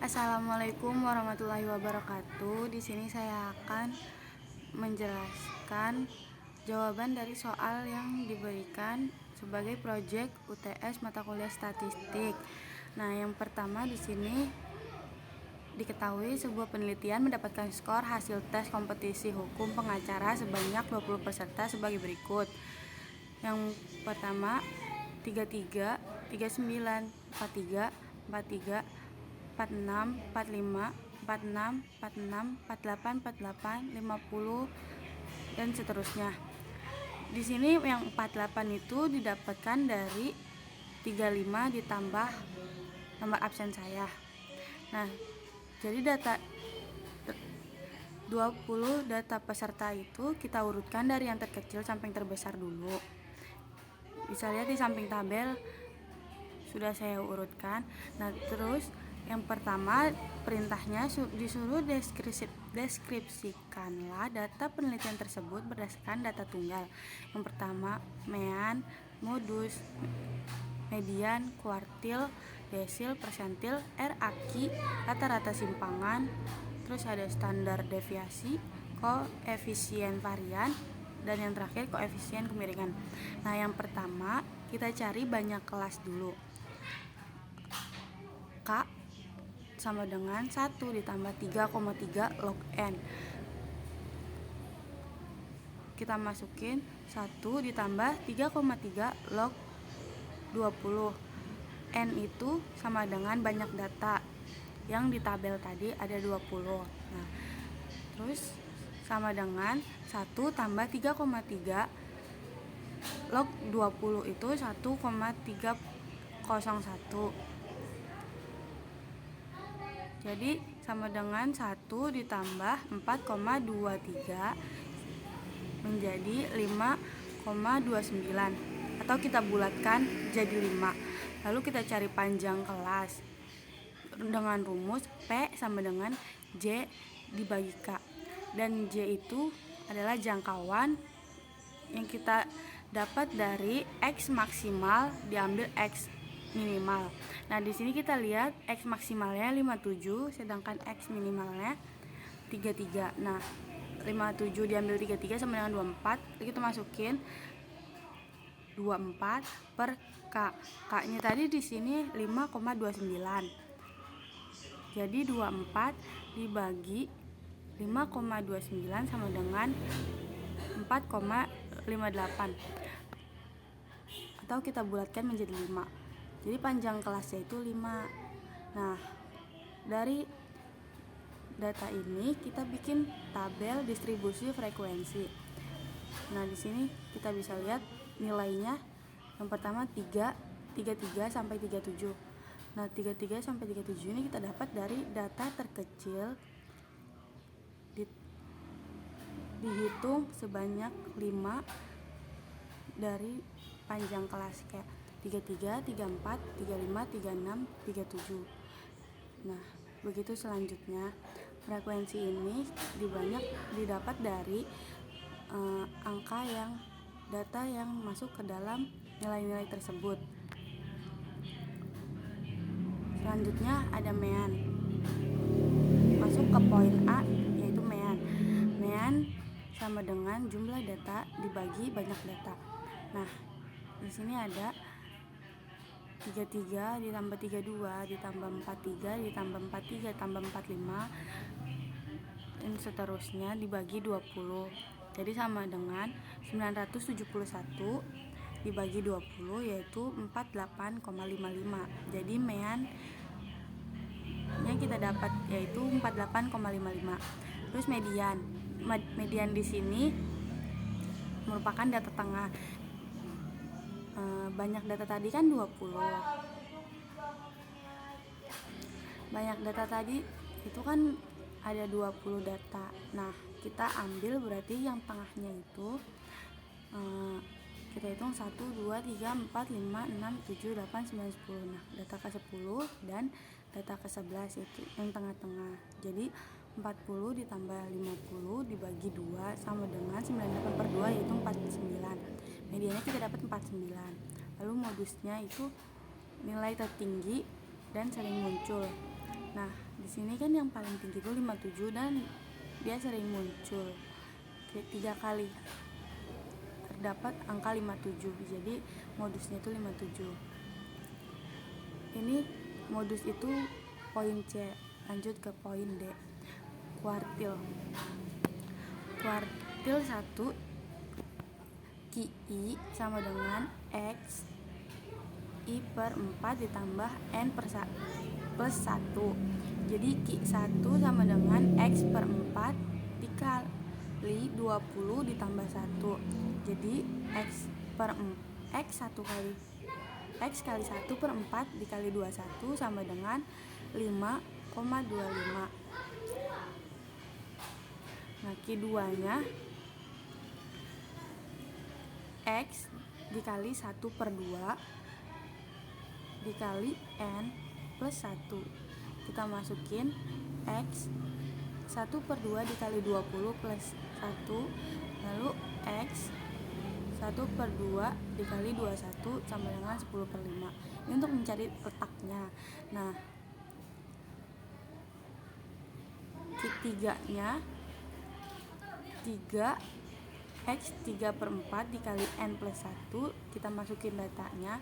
Assalamualaikum warahmatullahi wabarakatuh. Di sini saya akan menjelaskan jawaban dari soal yang diberikan sebagai proyek UTS mata kuliah statistik. Nah, yang pertama di sini diketahui sebuah penelitian mendapatkan skor hasil tes kompetisi hukum pengacara sebanyak 20 peserta sebagai berikut. Yang pertama 33, 39, 43, 43, 46, 45, 46, 46, 48, 48, 50 dan seterusnya. Di sini yang 48 itu didapatkan dari 35 ditambah nomor absen saya. Nah, jadi 20 data peserta itu kita urutkan dari yang terkecil sampai yang terbesar dulu. Bisa lihat di samping tabel sudah saya urutkan. Nah, terus yang pertama perintahnya disuruh deskripsikanlah data penelitian tersebut berdasarkan data tunggal. Yang pertama mean, modus, median, kuartil, desil, persentil, RAQ, rata-rata simpangan, terus ada standar deviasi, koefisien varian, dan yang terakhir koefisien kemiringan. Nah, yang pertama kita cari banyak kelas dulu. K sama dengan 1 ditambah 3,3 log N. Kita masukin 1 ditambah 3,3 log 20. N itu sama dengan banyak data. Yang di tabel tadi ada 20. Nah, terus sama dengan 1 tambah 3,3 log 20 itu 1,301. Jadi sama dengan 1 ditambah 4,23 menjadi 5,29, atau kita bulatkan jadi 5. Lalu kita cari panjang kelas dengan rumus P sama dengan J dibagi K, dan J itu adalah jangkauan yang kita dapat dari X maksimal diambil X minimal. Nah, di sini kita lihat X maksimalnya 57 sedangkan X minimalnya 33. Nah, 57 diambil 33 sama dengan 24. Kita masukin 24 per K. K-nya tadi di sini 5,29. Jadi 24 dibagi 5,29 sama dengan 4,58, atau kita bulatkan menjadi 5. Jadi panjang kelasnya itu 5. Nah, dari data ini kita bikin tabel distribusi frekuensi. Nah, di sini kita bisa lihat nilainya. Yang pertama 33 sampai 37. Nah, 33 sampai 37 ini kita dapat dari data terkecil dihitung sebanyak 5 dari panjang kelas kayak 33, 34, 35, 36, 37. Nah, begitu selanjutnya. Frekuensi ini didapat dari data yang masuk ke dalam nilai-nilai tersebut. Selanjutnya ada mean. Masuk ke poin A, yaitu mean. Mean sama dengan jumlah data dibagi banyak data. Nah, di sini ada 33 ditambah 32 ditambah 43 ditambah 43 ditambah 45 dan seterusnya dibagi 20. Jadi sama dengan 971 dibagi 20 yaitu 48,55. Jadi mean yang kita dapat yaitu 48,55. Terus median di sini merupakan data tengah. Banyak data tadi kan 20. Banyak data tadi itu kan ada 20 data. Nah, kita ambil berarti yang tengahnya itu kita hitung 1, 2, 3, 4, 5, 6, 7, 8, 9, 10. Nah, data ke-10 dan data ke-11 itu yang tengah-tengah. Jadi 40 ditambah 50 dibagi 2 sama dengan 98 per 2 yaitu 49. Mediannya kita dapat 49. Lalu modusnya itu nilai tertinggi dan sering muncul. Nah, di sini kan yang paling tinggi itu 57 dan dia sering muncul 3 kali terdapat angka 57. Jadi modusnya itu 57. Ini modus itu poin C. Lanjut ke poin D. Kuartil. Kuartil 1 QI sama dengan X I per 4 ditambah N plus 1. Jadi Q1 sama dengan X per 4 dikali 20 ditambah 1. Jadi X 1 kali X kali 1 per 4 dikali 21 sama dengan 5,25. Nah, Q2 nya X dikali 1 per 2 dikali N plus 1. Kita masukin X 1 per 2 dikali 20 plus 1, lalu X 1 per 2 dikali 21 sama dengan 10 per 5. Ini untuk mencari letaknya. Nah, Q3 nya 3 X 3 per 4 dikali N plus 1. Kita masukin datanya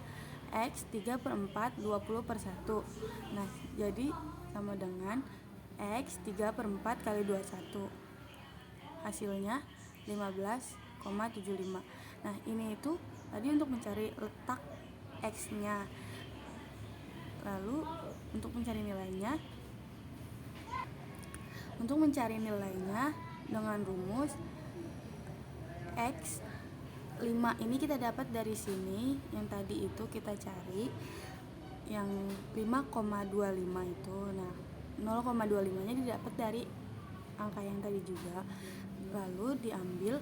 X 3 per 4 20 per 1. Nah, jadi sama dengan X 3 per 4 kali 21. Hasilnya 15,75. Nah, ini itu tadi untuk mencari letak X nya. Lalu untuk mencari nilainya dengan rumus X 5 ini kita dapat dari sini. Yang tadi itu kita cari yang 5,25 itu. Nah, 0,25 nya didapat dari angka yang tadi juga. Lalu diambil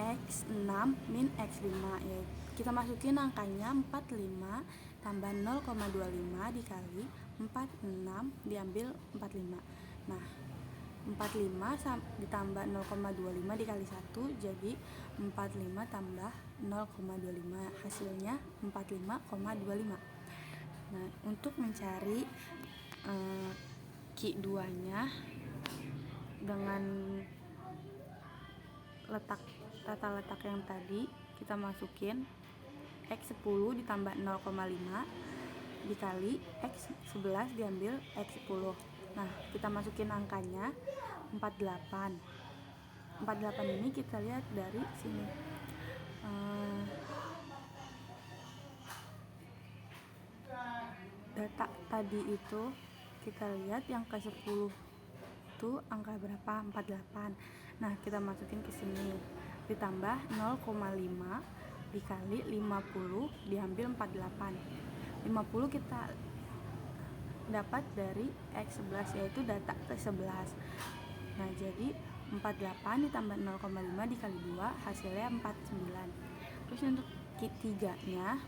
X6 min X5, ya. Kita masukin angkanya 45 tambah 0,25 dikali 46 diambil 45. Nah, 45 ditambah 0,25 dikali 1 jadi 45 tambah 0,25, hasilnya 45,25. Nah, untuk mencari Q2 nya dengan tata letak yang tadi, kita masukin X10 ditambah 0,5 dikali X11 diambil X10. Nah, kita masukin angkanya 48. 48 ini kita lihat dari sini. Data tadi itu kita lihat yang ke 10 itu angka berapa? 48. Nah, kita masukin ke sini. Ditambah 0,5 dikali 50 diambil 48. 50 kita dapat dari X11, yaitu data ke-11. Nah, jadi 48 ditambah 0,5 dikali 2 hasilnya 49. Terus untuk Q3 nya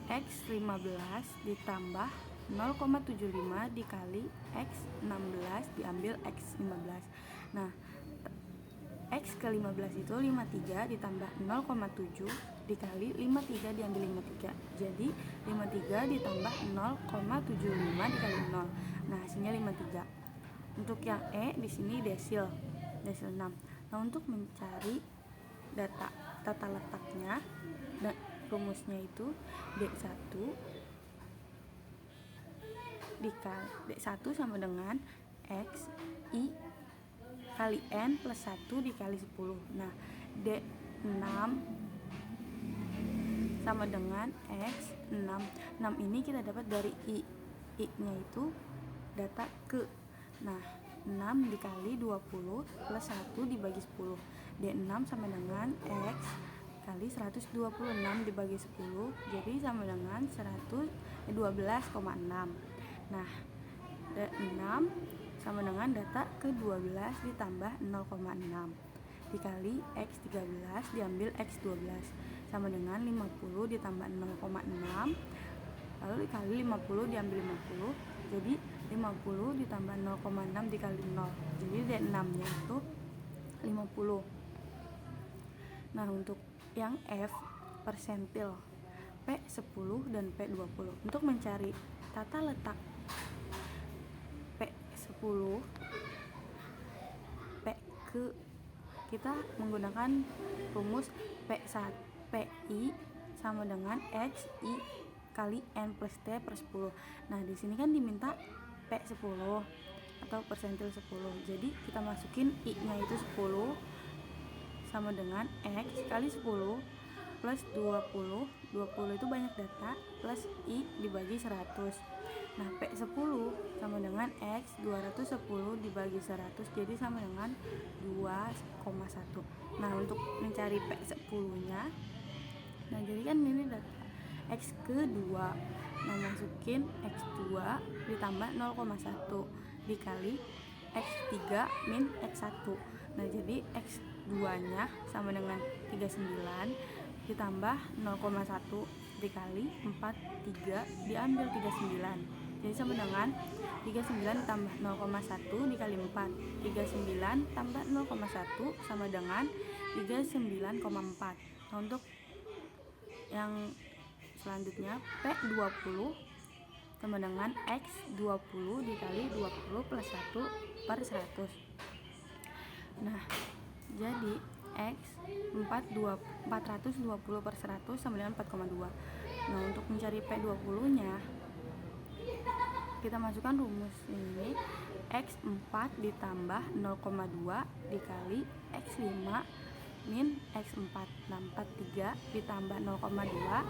X15 ditambah 0,75 dikali X16 diambil X15. Nah, X ke 15 itu 53 ditambah 0,7 dikali 53 diambil 53. Jadi 53 ditambah 0,75 dikali 0. Nah, hasilnya 53. Untuk yang E di sini desil 6. Nah, untuk mencari tata letaknya, rumusnya itu D1 sama dengan X I kali N plus 1 dikali 10. Nah, D6 sama dengan X6. 6 ini kita dapat dari I nya itu data ke. Nah, 6 dikali 20 plus 1 dibagi 10. D6 sama dengan X kali 126 dibagi 10, jadi sama dengan 12,6. Nah, D6 sama dengan data ke-12 ditambah 0,6 dikali X13 diambil X12 sama dengan 50 ditambah 0,6 lalu dikali 50 diambil 50, jadi 50 ditambah 0,6 dikali 0, jadi D6 nya itu 50. Nah, untuk yang F persentil P10 dan P20. Untuk mencari tata letak P10 kita menggunakan rumus PI sama dengan XI kali N plus T per 10. Nah, di sini kan diminta P10 atau persentil 10. Jadi kita masukin I-nya itu 10 sama dengan X kali 10 plus 20 itu banyak data, plus I dibagi 100. Nah, P10 sama dengan X 210 dibagi 100, jadi sama dengan 2,1. Nah, untuk mencari P10 nya, nah jadi kan ini data X ke 2, nah masukin X2 ditambah 0,1 dikali X3 min X1. Nah, jadi X2 nya sama dengan 39 ditambah 0,1 dikali 43 diambil 39, jadi sama dengan 39 tambah 0,1 dikali 4, 39 tambah 0,1 sama dengan 39,4. Nah, untuk yang selanjutnya P20 sama dengan X20 dikali 20 plus 1 per 100. Nah, jadi X 420 per 100 sama dengan 4,2. Nah, untuk mencari P20 nya kita masukkan rumus ini, X4 ditambah 0,2 dikali X5 min X4. Nah, 43 ditambah 0,2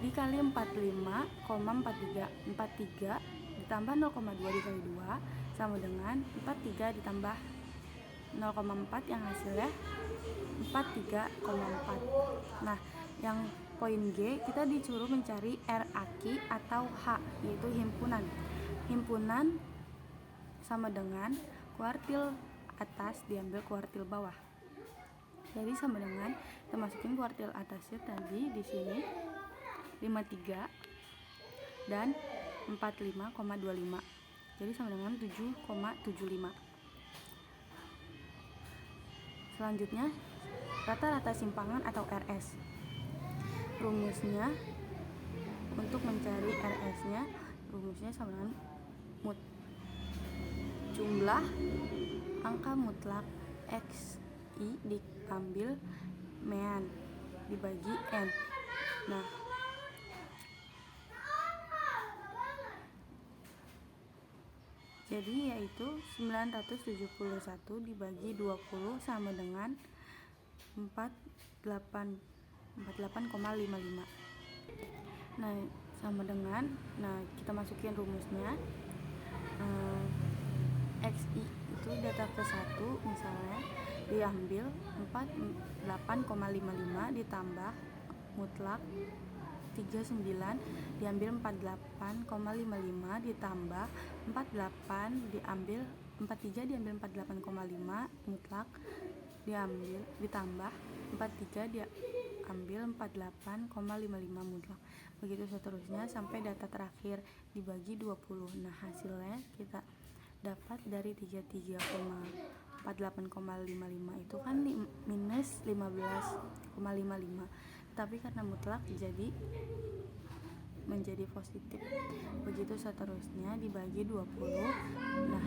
dikali 45,43. 43 ditambah 0,2 dikali 2 sama dengan 43 ditambah 0,4 yang hasilnya 43,4. Nah, yang poin G kita disuruh mencari R aki atau H, yaitu himpunan. Himpunan sama dengan kuartil atas diambil kuartil bawah. Jadi sama dengan kita masukin kuartil atasnya tadi di sini 53 dan 45,25. Jadi sama dengan 7,75. Selanjutnya rata-rata simpangan atau RS. Rumusnya untuk mencari RS-nya, rumusnya sama dengan jumlah angka mutlak XI diambil mean dibagi N. Nah, jadi yaitu 971 dibagi 20 sama dengan 48,55. Nah, sama dengan, kita masukin rumusnya. XI itu data ke 1 misalnya diambil 48,55 ditambah mutlak 39 diambil 48,55 ditambah 48 diambil 43 diambil 48,5 mutlak diambil ditambah 43 diambil 48,55 mutlak. Begitu seterusnya sampai data terakhir dibagi 20. Nah, hasilnya kita dapat dari 33,48,55 itu kan minus 15,55, tapi karena mutlak jadi menjadi positif. Begitu seterusnya dibagi 20. Nah,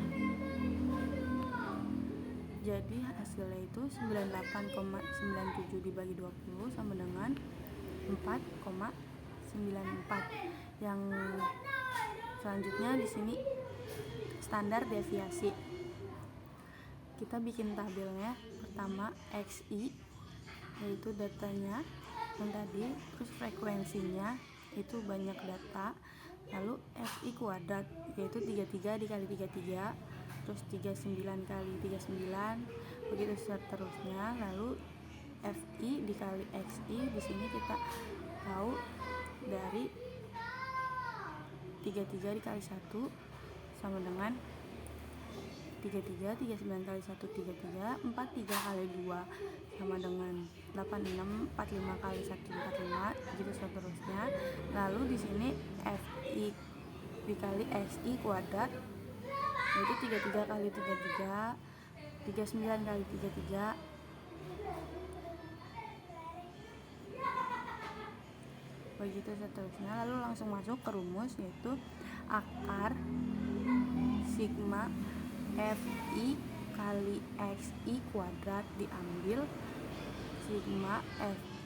jadi hasilnya itu 98,97 dibagi 20 sama dengan 4,94. Yang selanjutnya di sini standar deviasi. Kita bikin tabelnya. Pertama XI yaitu datanya yang tadi, terus frekuensinya itu banyak data, lalu FI kuadrat yaitu 33 dikali 33, terus 39 kali 39, begitu seterusnya. Lalu FI dikali XI, di sini kita tahu dari 33 dikali 1 sama dengan 33, 39 kali 1 33, 43 kali 2 sama dengan 86, 45 kali 1 45, gitu seterusnya. Lalu di sini FI dikali XI kuadrat yaitu 33 kali 33, 39 kali 33, begitu seterusnya. Lalu langsung masuk ke rumus, yaitu akar sigma fi kali xi kuadrat diambil sigma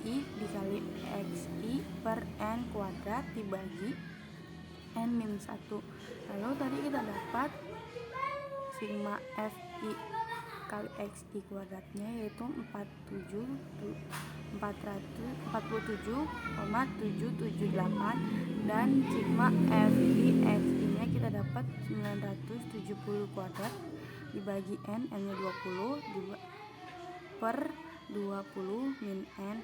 fi dikali xi per n kuadrat dibagi n min 1. Lalu tadi kita dapat sigma fi kali xi kuadratnya yaitu 47,778 dan sigma fi xi nya kita dapat 970 kuadrat dibagi n nya 20 per 20 min n,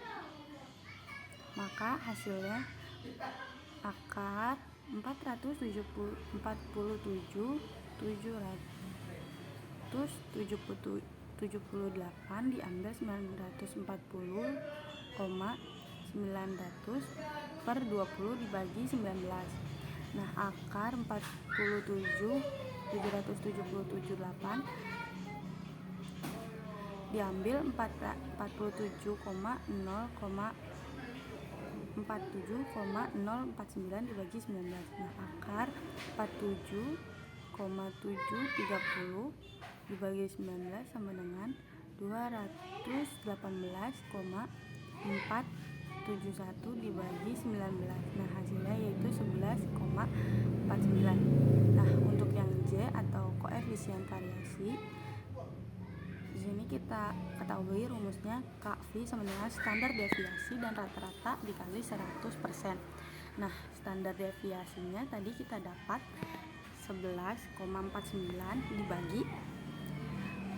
maka hasilnya akar 477,778 diambil 940,900 per 20 dibagi 19. Nah, akar 477,778 diambil 47,049 dibagi 19. Nah, akar 47,730 dibagi 19 sama dengan 218,471 dibagi 19. Nah, hasilnya yaitu 11,49. Nah, untuk yang J atau koefisien variasi, di sini kita ketahui rumusnya KV sama dengan standar deviasi dan rata-rata dikali 100%. Nah, standar deviasinya tadi kita dapat 11,49 dibagi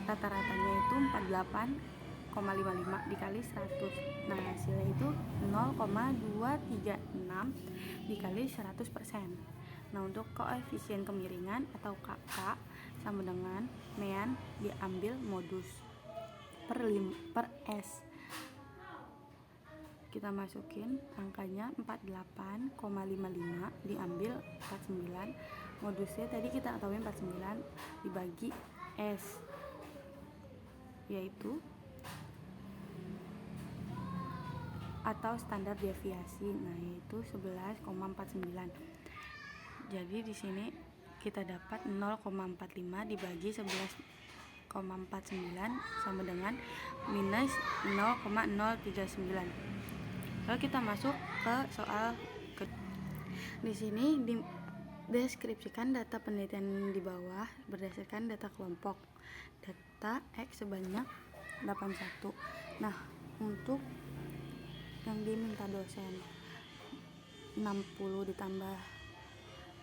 rata-ratanya itu 48,55 dikali 100. Nah, hasilnya itu 0,236 dikali 100%. Nah, untuk koefisien kemiringan atau KK sama dengan mean diambil modus per S. Kita masukin angkanya 48,55 diambil 49. Modusnya tadi kita ketahui 49 dibagi S, yaitu atau standar deviasi. Nah, yaitu 11,49. Jadi di sini kita dapat 0,45 dibagi 11,49 sama dengan minus 0,039. Lalu kita masuk ke soal di sini deskripsikan data penelitian di bawah berdasarkan data kelompok. Data X sebanyak 81. Nah, untuk yang diminta dosen 60 ditambah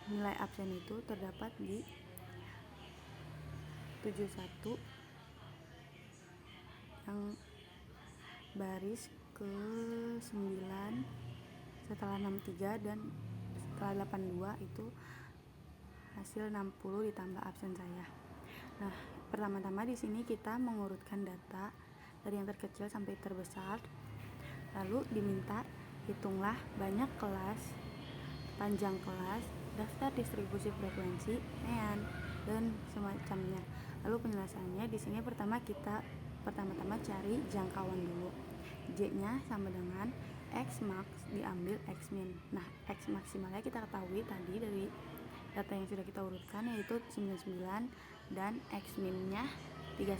nilai absen itu terdapat di 71 yang baris ke 9 setelah 63 dan setelah 82 itu hasil 60 ditambah absen saya. Nah, pertama-tama di sini kita mengurutkan data dari yang terkecil sampai terbesar. Lalu diminta hitunglah banyak kelas, panjang kelas, daftar distribusi frekuensi, mean, dan semacamnya. Lalu penjelasannya di sini pertama-tama cari jangkauan dulu. J-nya sama dengan X max diambil X min. Nah, X maksimalnya kita ketahui tadi dari data yang sudah kita urutkan yaitu 99 dan X min-nya 31.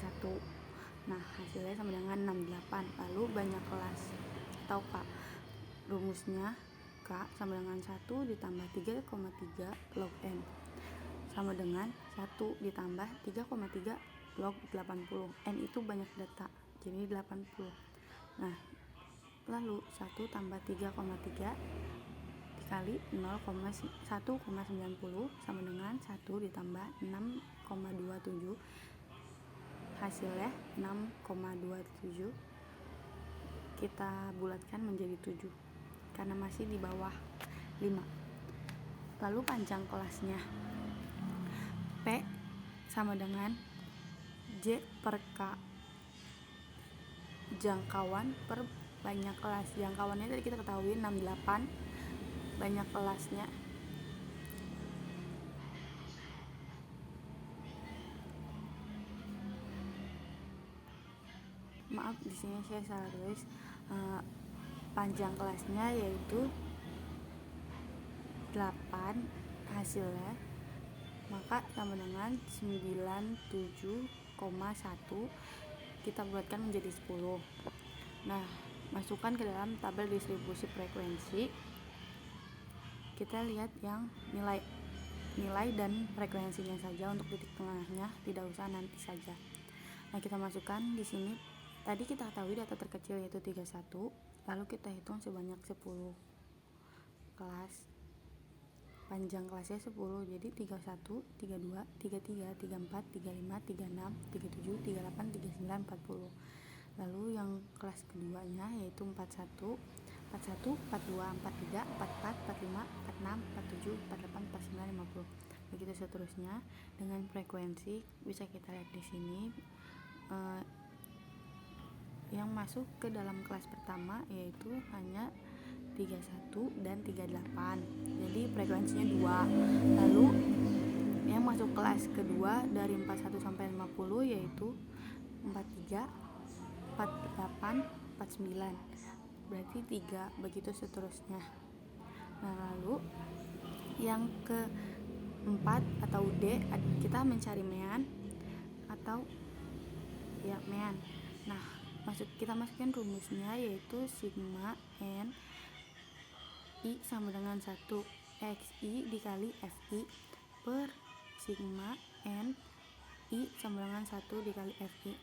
Nah, hasilnya sama dengan 68. Lalu banyak kelas atau K. Rumusnya K sama dengan 1 ditambah 3,3 log N sama dengan 1 ditambah 3,3 log 80. N itu banyak data, jadi 80. Nah, lalu 1 tambah 3,3 dikali 1,90 sama dengan 1 ditambah 6,27. Hasilnya 6,27 kita bulatkan menjadi 7 karena masih di bawah 5. Lalu panjang kelasnya P sama dengan J per K, jangkauan per banyak kelas. Jangkauannya tadi kita ketahui 68, banyak kelasnya maaf di sini saya salah tulis, panjang kelasnya yaitu 8 hasilnya, maka sama dengan 97,1 kita buatkan menjadi 10. Nah, masukkan ke dalam tabel distribusi frekuensi. Kita lihat yang nilai dan frekuensinya saja untuk titik tengahnya, tidak usah nanti saja. Nah, kita masukkan di sini. Tadi kita ketahui data terkecil yaitu 31, lalu kita hitung sebanyak 10 kelas. Panjang kelasnya 10, jadi 31, 32, 33, 34, 35, 36, 37, 38, 39, 40. Lalu yang kelas keduanya yaitu 41, 41, 42, 43, 44, 45, 46, 47, 48, 49, 50. Begitu seterusnya dengan frekuensi. Bisa kita lihat di sini yang masuk ke dalam kelas pertama yaitu hanya 31 dan 38. Jadi frekuensinya 2. Lalu yang masuk kelas kedua dari 41 sampai 50 yaitu 43, 48, 49. Berarti 3, begitu seterusnya. Nah, lalu yang keempat atau D, kita mencari mean atau mean. Nah, kita masukkan rumusnya yaitu sigma n I sama dengan 1 XI dikali FI per sigma n I sama dengan 1 dikali FI.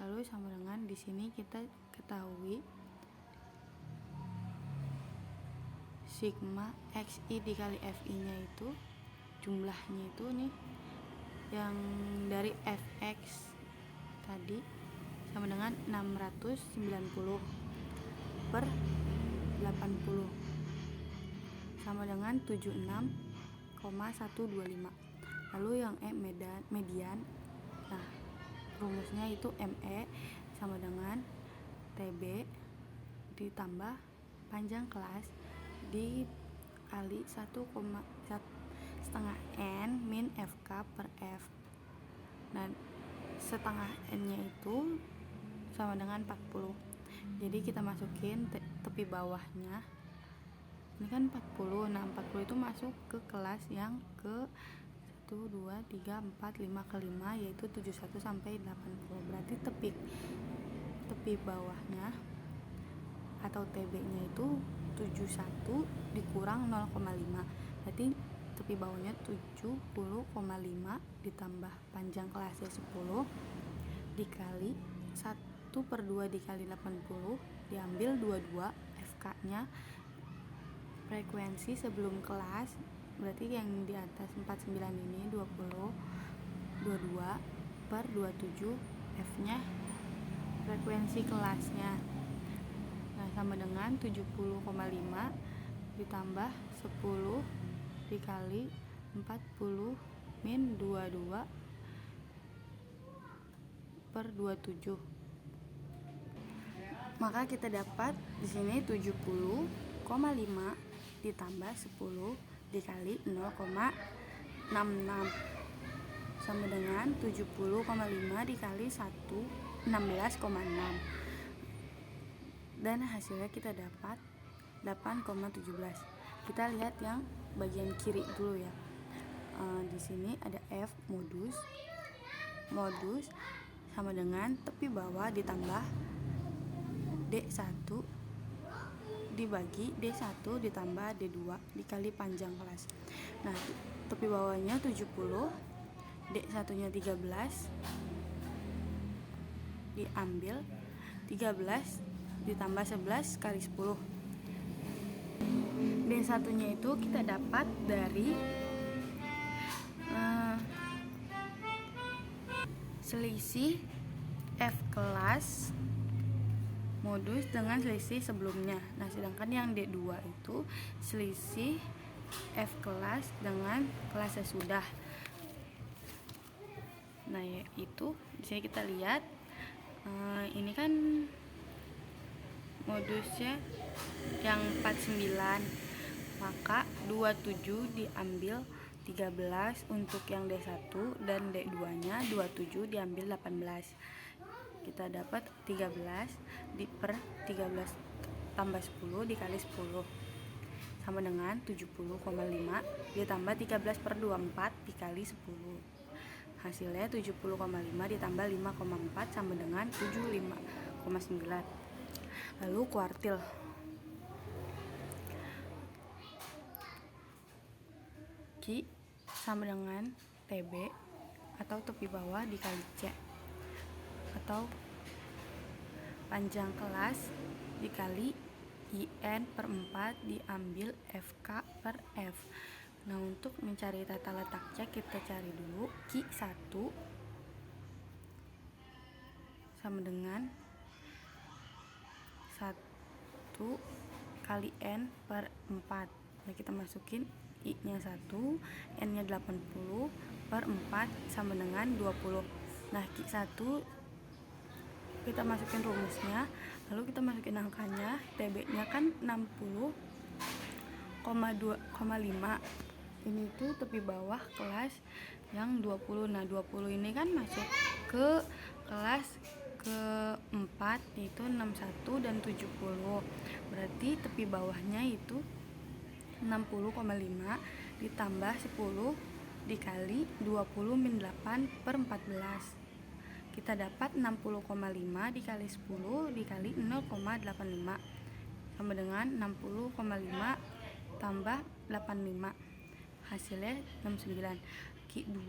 Lalu sama dengan di sini kita ketahui sigma XI dikali FI nya itu jumlahnya itu nih yang dari Fx tadi sama dengan 690 per 80 sama dengan 76,125. Lalu yang median. Nah, rumusnya itu ME sama dengan TB ditambah panjang kelas dikali 1,5 N min FK per F. Nah, setengah N nya itu sama dengan 40. Jadi kita masukin tepi bawahnya. Ini kan 40. Nah, 40 itu masuk ke kelas yang ke 1, 2, 3, 4, 5 ke 5 yaitu 71 sampai 80. Berarti tepi bawahnya atau TB-nya itu 71 dikurang 0,5. Berarti tepi bawahnya 70,5 ditambah panjang kelasnya 10 dikali 1/2 dikali 80 diambil 22 FK-nya frekuensi sebelum kelas. Berarti yang di atas 49 ini 22 per 27 F-nya frekuensi kelasnya. Nah, sama dengan 70,5 ditambah 10 dikali 40 min 22 per 27. Maka kita dapat di sini 70,5 ditambah 10 dikali 0,66 sama dengan 70,5 dikali 1 16,6 dan hasilnya kita dapat 8,17. Kita lihat yang bagian kiri dulu ya. Di sini ada F modus sama dengan tepi bawah ditambah D1 dibagi D1 ditambah D2 dikali panjang kelas. Nah, tepi bawahnya 70, D1 nya 13 diambil 13 ditambah 11 kali 10. D1 nya itu kita dapat dari selisih F kelas modus dengan selisih sebelumnya. Nah, sedangkan yang D2 itu selisih F kelas dengan kelas sesudah. Nah, yaitu di sini kita lihat ini kan modusnya yang 49, maka 27 diambil 13 untuk yang D1 dan D2 nya 27 diambil 18. Kita dapat 13 per 13 tambah 10 dikali 10 sama dengan 70,5 ditambah 13/24 dikali 10. Hasilnya 70,5 ditambah 5,4 sama dengan 75,9. Lalu kuartil. Q sama dengan TB atau tepi bawah dikali C, atau panjang kelas dikali IN per 4 diambil FK per F. Nah, untuk mencari tata letak C, kita cari dulu Q1 sama dengan 1 kali N per 4. Nah, kita masukin I nya 1, N nya 80 per 4 sama dengan 20. Nah, Q1 kita masukin rumusnya, lalu kita masukin angkanya. TB nya kan 60,5. Ini tuh tepi bawah kelas yang 20. Nah, 20 ini kan masuk ke kelas keempat, yaitu 61 dan 70. Berarti tepi bawahnya itu 60,5 ditambah 10 dikali 20 min 8 per 14. Kita dapat 60,5 dikali 10 dikali 0,85 sama dengan 60,5 tambah 85. Hasilnya 69. Q2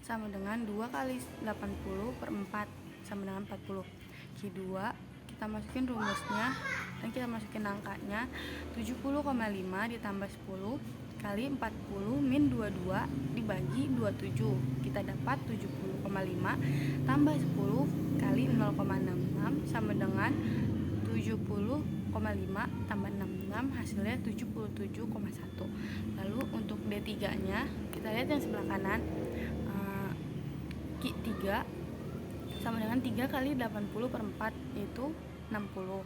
sama dengan 2 kali 80 per 4 sama dengan 40. Q2 kita masukin rumusnya dan kita masukin angkanya. 70,5 ditambah 10 kali 40 min 22 dibagi 27. Kita dapat 70,5 tambah 10 kali 0,66 sama dengan 70,5 tambah 66, hasilnya 77,1. Lalu untuk D3 nya kita lihat yang sebelah kanan. Q3 sama dengan 3 kali 80 per 4 yaitu 60.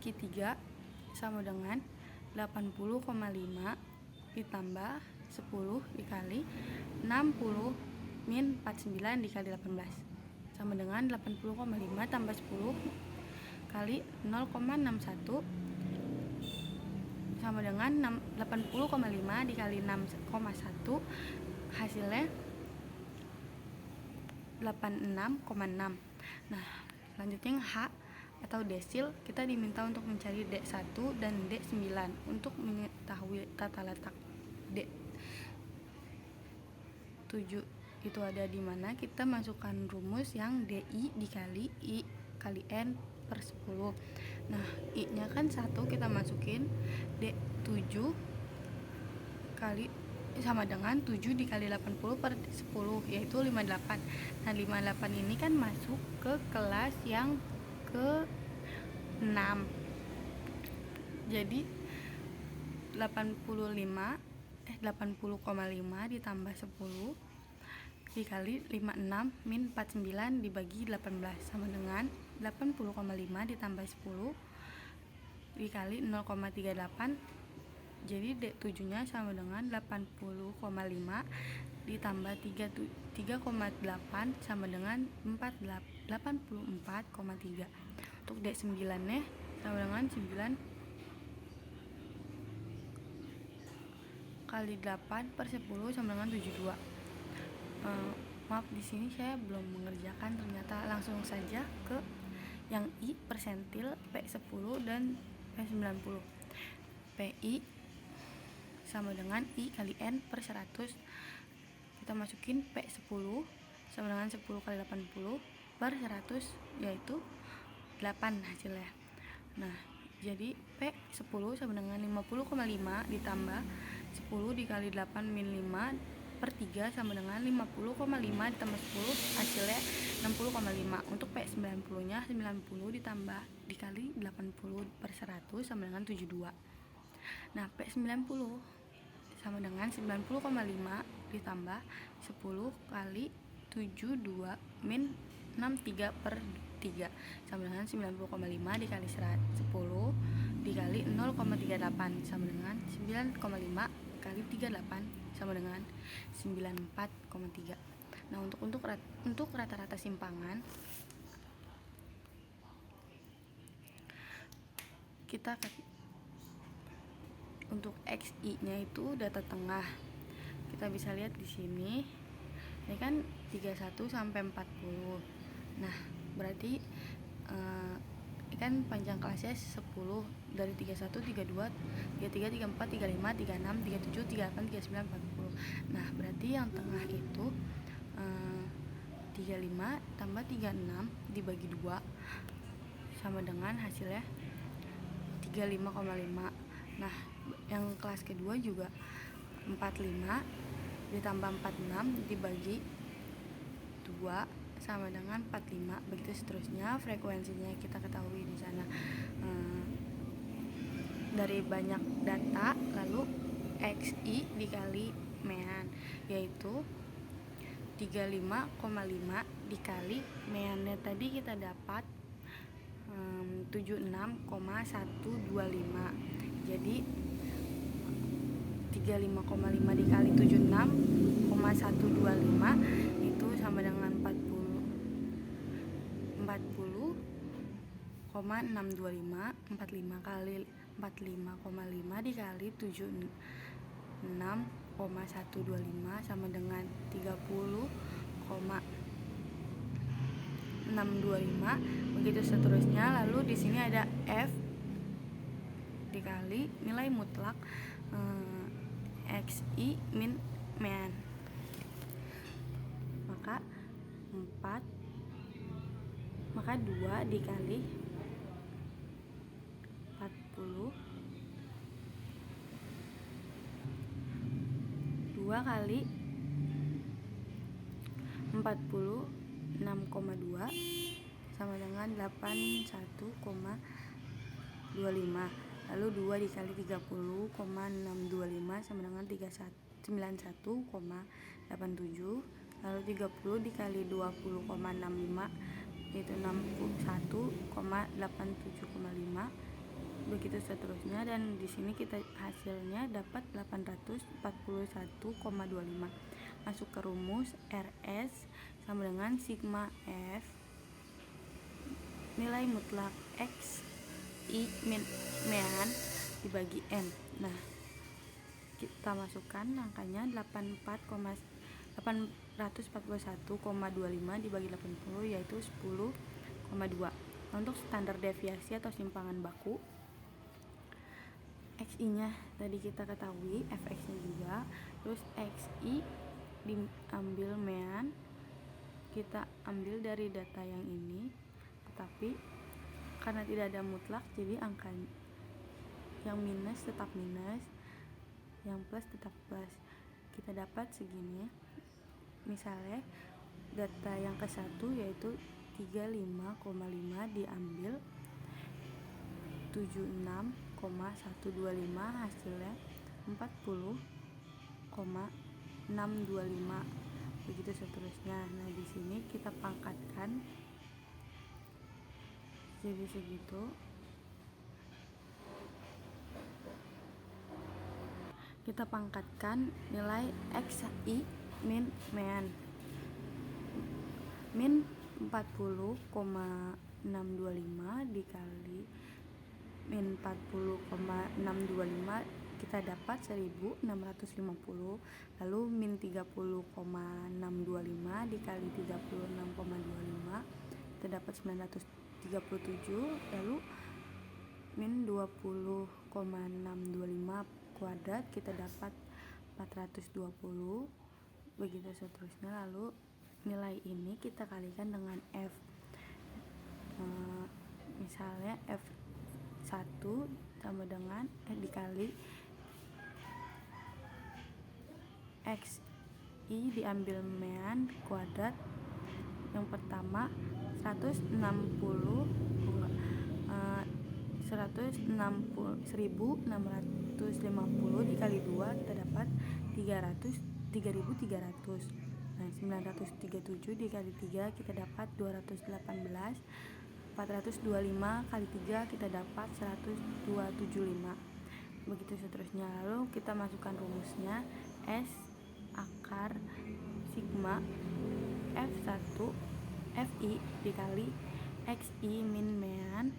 Q3 sama dengan 80,5 ditambah 10 dikali 60 min 49 dikali 18 sama dengan 80,5 tambah 10 kali 0,61 sama dengan 80,5 dikali 6,1, hasilnya 86,6. Nah, selanjutnya yang H atau desil, kita diminta untuk mencari D1 dan D9. Untuk mengetahui tata letak D7 itu ada di mana, kita masukkan rumus yang DI dikali I kali N per 10. Nah, I nya kan 1, kita masukin D7 kali sama dengan 7 dikali 80 per 10 yaitu 58. Nah, 58 ini kan masuk ke kelas yang ke-6. Jadi 80,5 ditambah 10 dikali 56 min 49 dibagi 18 sama dengan 80,5 ditambah 10 dikali 0,38. Jadi D7 nya sama dengan 80,5 ditambah 3,8 sama dengan 84,3. Untuk D9 nya sama dengan 9 kali 8 per 10 sama dengan 72. Maaf, di sini saya belum mengerjakan ternyata. Langsung saja ke yang I persentil P10 dan P90. PI sama dengan I kali N per 100. Kita masukin P10 sama dengan 10 kali 80 per 100 yaitu 8 hasilnya. Nah, jadi P10 sama dengan 50,5 ditambah 10 dikali 8 min 5 per 3 sama dengan 50,5 ditambah 10 hasilnya 60,5. Untuk P90 nya 90 ditambah dikali 80 per 100 sama dengan 72. Nah, P90 sama dengan 90,5 ditambah 10 kali 72 min 63 per 3 sama dengan 90,5 dikali 10 dikali 0,38 sama dengan 9,5 kali 38 sama dengan 94,3. Nah, untuk rata-rata simpangan kita untuk XI nya itu data tengah. Kita bisa lihat di sini. Ini kan 31 sampai 40. Nah, berarti ini kan panjang kelasnya 10 dari 31, 32, 33, 34, 35, 36, 37, 38, 39, 40. Nah, berarti yang tengah itu 35 tambah 36 dibagi 2 sama dengan hasilnya 35,5. Nah, yang kelas kedua juga 45 ditambah 46 dibagi 2 sama dengan 45. Begitu seterusnya, frekuensinya kita ketahui di sana dari banyak data, lalu XI dikali mean, yaitu 35,5 dikali meannya tadi kita dapat 76,125. Jadi 35,5 dikali 76,125 itu sama dengan 40,625. 45 kali 45,5 dikali 76,125 sama dengan 30,625. Begitu seterusnya. Lalu di sini ada F dikali nilai mutlak XI min mean. Maka 2 dikali 40, 2 kali 46,2 sama dengan 81,25. Lalu 2 dikali 30,625 sama dengan 91,87. Lalu 30 dikali 20,65 itu 61,87,5. Begitu seterusnya, dan di sini kita hasilnya dapat 841,25. Masuk ke rumus, RS sama dengan sigma F nilai mutlak X I min mean dibagi N. Nah, kita masukkan angkanya 841,25 dibagi 80 yaitu 10,2. Untuk standar deviasi atau simpangan baku, XI nya tadi kita ketahui, Fx nya juga. Terus XI diambil mean, kita ambil dari data yang ini, tetapi karena tidak ada mutlak, jadi angka yang minus tetap minus, yang plus tetap plus. Kita dapat segini. Misalnya data yang ke-1 yaitu 35,5 diambil 76,125, hasilnya 40,625. Begitu seterusnya. Nah, di sini kita pangkatkan jadi segitu. Kita pangkatkan nilai XI min mean. Min 40,625 dikali min 40,625 kita dapat 1650. Lalu min 30,625 dikali 36,25 kita dapat 937. Lalu min 20,625 kuadrat kita dapat 420. Begitu seterusnya. Lalu nilai ini kita kalikan dengan F. Misalnya F1 sama dengan dikali XI diambil mean kuadrat. Yang pertama 1650 dikali 2 kita dapat 3300. Nah, 937 dikali 3 kita dapat 218. 425 kali 3 kita dapat 1275. Begitu seterusnya. Lalu kita masukkan rumusnya, S akar sigma F1 FI dikali XI min mean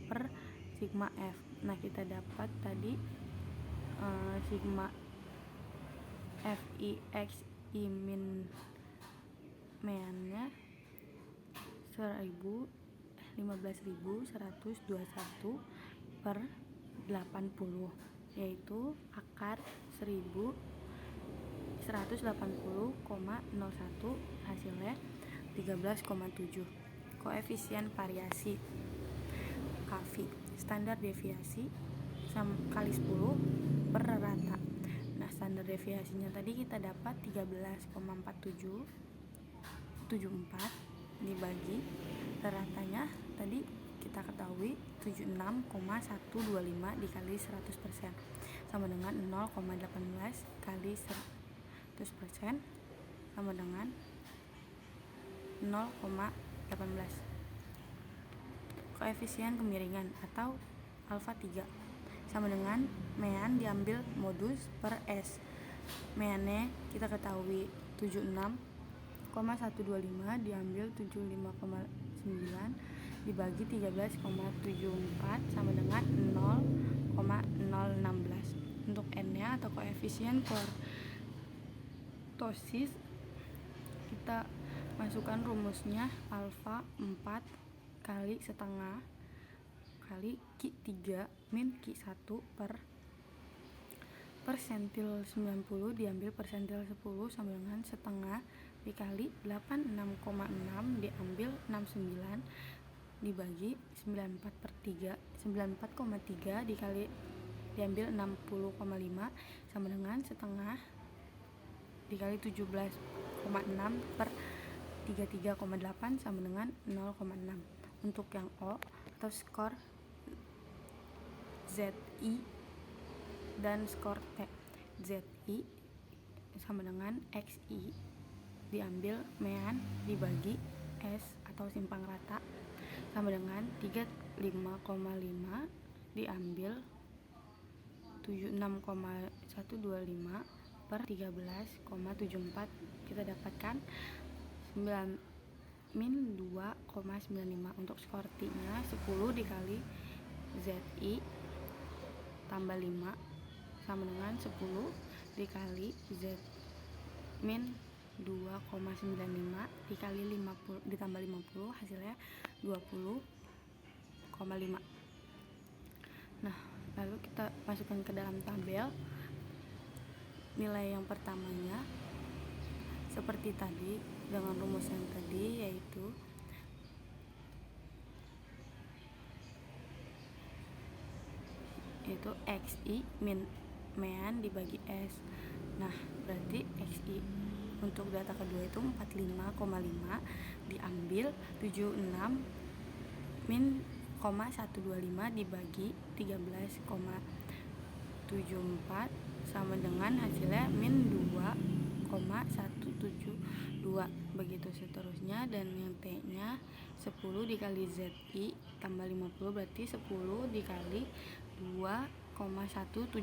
per sigma F. Nah, kita dapat tadi sigma FIXI min meannya 15.121 per 80, yaitu akar 1180,01 hasilnya 13,7. Koefisien variasi KAVI standar deviasi kali 10 per rata. Nah, standar deviasinya tadi kita dapat 13,4774 dibagi ratanya tadi kita ketahui 76,125 dikali 100% sama dengan 0,18 kali 100% sama dengan 0,18. Koefisien kemiringan atau alfa 3 sama dengan mean diambil modus per S. Meannya kita ketahui 76,125 diambil 75,9 dibagi 13,74 sama dengan 0,016. Untuk N-nya atau koefisien kurtosis kita masukkan rumusnya alfa 4 kali setengah kali Q 3 min Q 1 per persentil 90 diambil persentil 10 sama dengan setengah dikali 86,6 diambil 69 dibagi 94,3 dikali diambil 60,5 sama dengan setengah dikali 17,6 per 33,8 sama dengan 0,6. Untuk yang O atau skor ZI dan skor T, ZI sama dengan XI diambil mean dibagi S atau simpang rata sama dengan 35,5 diambil 76,125 per 13,74 kita dapatkan 9 min 2,95. Untuk skor T-nya 10 dikali ZI tambah 5 sama dengan 10 dikali Z min 2,95 dikali 50 ditambah 50 hasilnya 20,5. Nah, lalu kita masukkan ke dalam tabel nilai yang pertamanya seperti tadi dengan rumus yang tadi, yaitu XI min mean dibagi S. Nah, berarti XI untuk data kedua itu 45,5 diambil 76 min 125 dibagi 13,74 sama dengan hasilnya min 2,172. Begitu seterusnya. Dan yang T-nya 10 dikali ZI tambah 50 berarti 10 dikali 2,177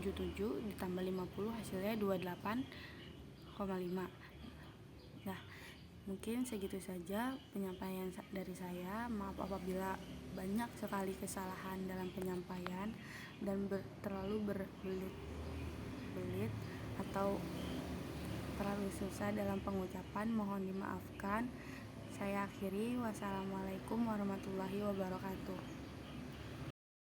ditambah 50 hasilnya 28,5. Nah, mungkin segitu saja penyampaian dari saya. Maaf apabila banyak sekali kesalahan dalam penyampaian dan terlalu berbelit-belit atau terlalu susah dalam pengucapan, mohon dimaafkan. Saya akhiri. Wassalamualaikum warahmatullahi wabarakatuh.